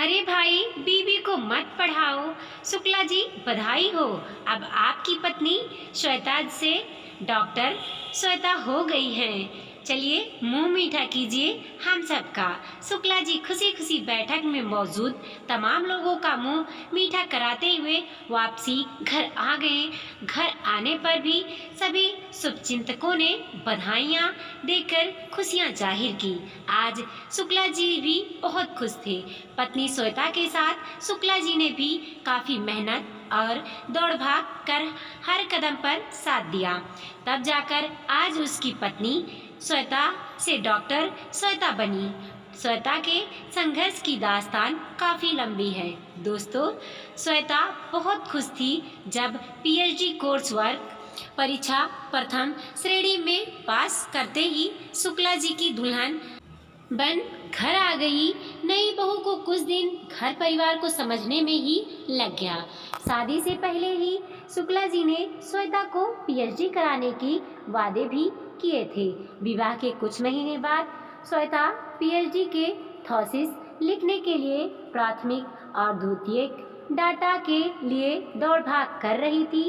अरे भाई, बीवी को मत पढ़ाओ। शुक्ला जी, बधाई हो। अब आपकी पत्नी श्वेता से डॉक्टर श्वेता हो गई हैं। चलिए मुंह मीठा कीजिए हम सबका। शुक्ला जी खुशी खुशी बैठक में मौजूद तमाम लोगों का मुंह मीठा कराते हुए वापसी घर आ गए। घर आने पर भी सभी शुभचिंतकों ने बधाइयाँ देकर खुशियाँ जाहिर की। आज शुक्ला जी भी बहुत खुश थे। पत्नी श्वेता के साथ शुक्ला जी ने भी काफ़ी मेहनत और दौड़ भाग कर हर कदम पर साथ दिया। तब जाकर आज उसकी पत्नी श्वेता से डॉक्टर श्वेता बनी। श्वेता के संघर्ष की दास्तान काफ़ी लंबी है। दोस्तों, श्वेता बहुत खुश थी जब पीएचडी कोर्स वर्क परीक्षा प्रथम श्रेणी में पास करते ही शुक्ला जी की दुल्हन बन घर आ गई। नई बहू को कुछ दिन घर परिवार को समझने में ही लग गया। शादी से पहले ही शुक्ला जी ने श्वेता को पीएचडी कराने की वादे भी किए थे। विवाह के कुछ महीने बाद श्वेता पीएचडी के थीसिस लिखने के लिए प्राथमिक और द्वितीयक डाटा के लिए दौड़ भाग कर रही थी।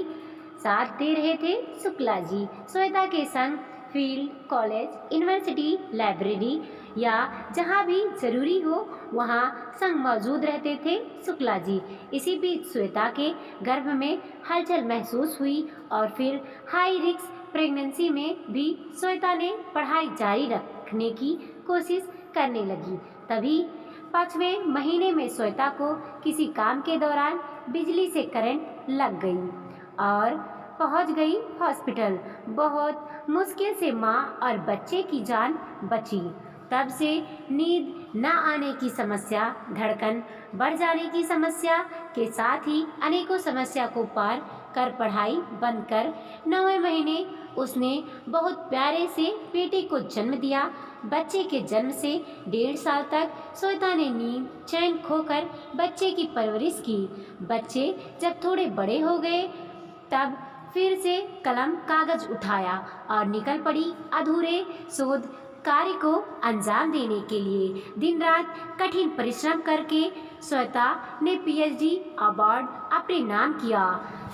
साथ दे रहे थे शुक्ला जी। श्वेता के संग फील्ड, कॉलेज, यूनिवर्सिटी, लाइब्रेरी या जहाँ भी जरूरी हो वहाँ संग मौजूद रहते थे शुक्ला जी। इसी बीच श्वेता के गर्भ में हलचल महसूस हुई और फिर हाई रिस्क प्रेगनेंसी में भी श्वेता ने पढ़ाई जारी रखने की कोशिश करने लगी। तभी 5वें महीने में श्वेता को किसी काम के दौरान बिजली से करंट लग गई और पहुंच गई हॉस्पिटल। बहुत मुश्किल से मां और बच्चे की जान बची। तब से नींद न आने की समस्या, धड़कन बढ़ जाने की समस्या के साथ ही अनेकों समस्या को पार कर पढ़ाई बंद कर 9वें महीने उसने बहुत प्यारे से बेटे को जन्म दिया। बच्चे के जन्म से 1.5 साल तक श्वेता ने नींद चैन खोकर बच्चे की परवरिश की। बच्चे जब थोड़े बड़े हो गए तब फिर से कलम कागज उठाया और निकल पड़ी अधूरे शोध कार्य को अंजाम देने के लिए। दिन रात कठिन परिश्रम करके श्वेता ने पीएचडी अवार्ड अपने नाम किया।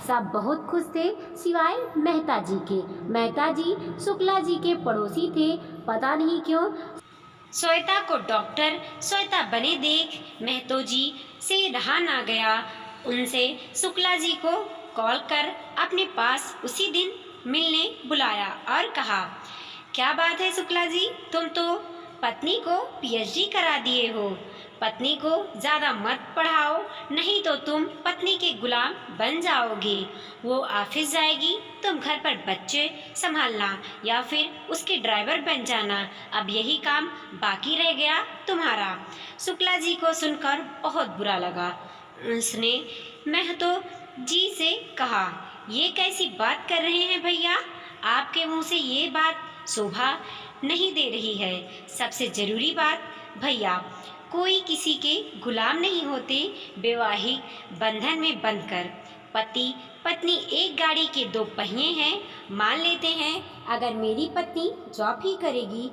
सब बहुत खुश थे सिवाय मेहता जी के। मेहता जी शुक्ला जी के पड़ोसी थे। पता नहीं क्यों श्वेता को डॉक्टर श्वेता बने देख मेहतो जी से रहा ना गया। उनसे शुक्ला जी को कॉल कर अपने पास उसी दिन मिलने बुलाया और कहा, क्या बात है शुक्ला जी, तुम तो पत्नी को पीएचडी करा दिए हो। पत्नी को ज़्यादा मत पढ़ाओ, नहीं तो तुम पत्नी के गुलाम बन जाओगे। वो ऑफिस जाएगी, तुम घर पर बच्चे संभालना या फिर उसके ड्राइवर बन जाना। अब यही काम बाकी रह गया तुम्हारा। शुक्ला जी को सुनकर बहुत बुरा लगा। उसने मेहतो जी से कहा, ये कैसी बात कर रहे हैं भैया, आपके मुंह से ये बात शोभा नहीं दे रही है। सबसे ज़रूरी बात भैया, कोई किसी के गुलाम नहीं होते। वैवाहिक बंधन में बंधकर पति पत्नी एक गाड़ी के 2 पहिए हैं। मान लेते हैं अगर मेरी पत्नी जॉब ही करेगी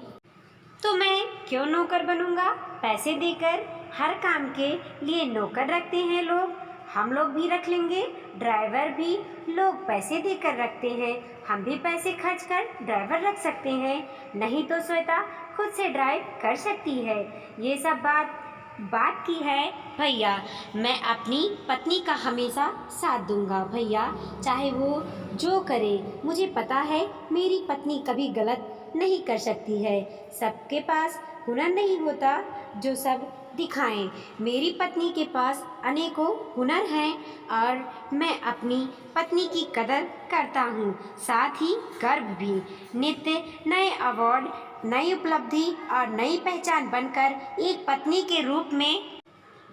तो मैं क्यों नौकर बनूंगा। पैसे देकर हर काम के लिए नौकर रखते हैं लोग, हम लोग भी रख लेंगे। ड्राइवर भी लोग पैसे देकर रखते हैं, हम भी पैसे खर्च कर ड्राइवर रख सकते हैं। नहीं तो श्वेता खुद से ड्राइव कर सकती है। ये सब बात की है भैया। मैं अपनी पत्नी का हमेशा साथ दूंगा भैया, चाहे वो जो करे। मुझे पता है मेरी पत्नी कभी गलत नहीं कर सकती है। सबके पास हुनर नहीं होता जो सब दिखाएं। मेरी पत्नी के पास अनेकों हुनर हैं और मैं अपनी पत्नी की कदर करता हूँ, साथ ही गर्व भी। नित्य नए अवार्ड, नई उपलब्धि और नई पहचान बनकर एक पत्नी के रूप में,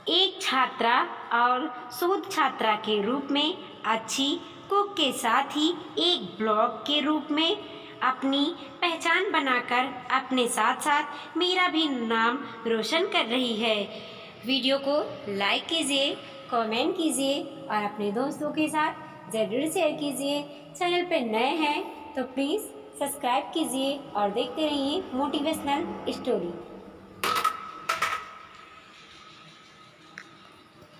एक छात्रा और शोध छात्रा के रूप में, अच्छी कुक के साथ ही एक ब्लॉग के रूप में अपनी पहचान बनाकर अपने साथ साथ मेरा भी नाम रोशन कर रही है। वीडियो को लाइक कीजिए, कमेंट कीजिए और अपने दोस्तों के साथ ज़रूर शेयर कीजिए। चैनल पर नए हैं तो प्लीज़ सब्सक्राइब कीजिए और देखते रहिए मोटिवेशनल स्टोरी।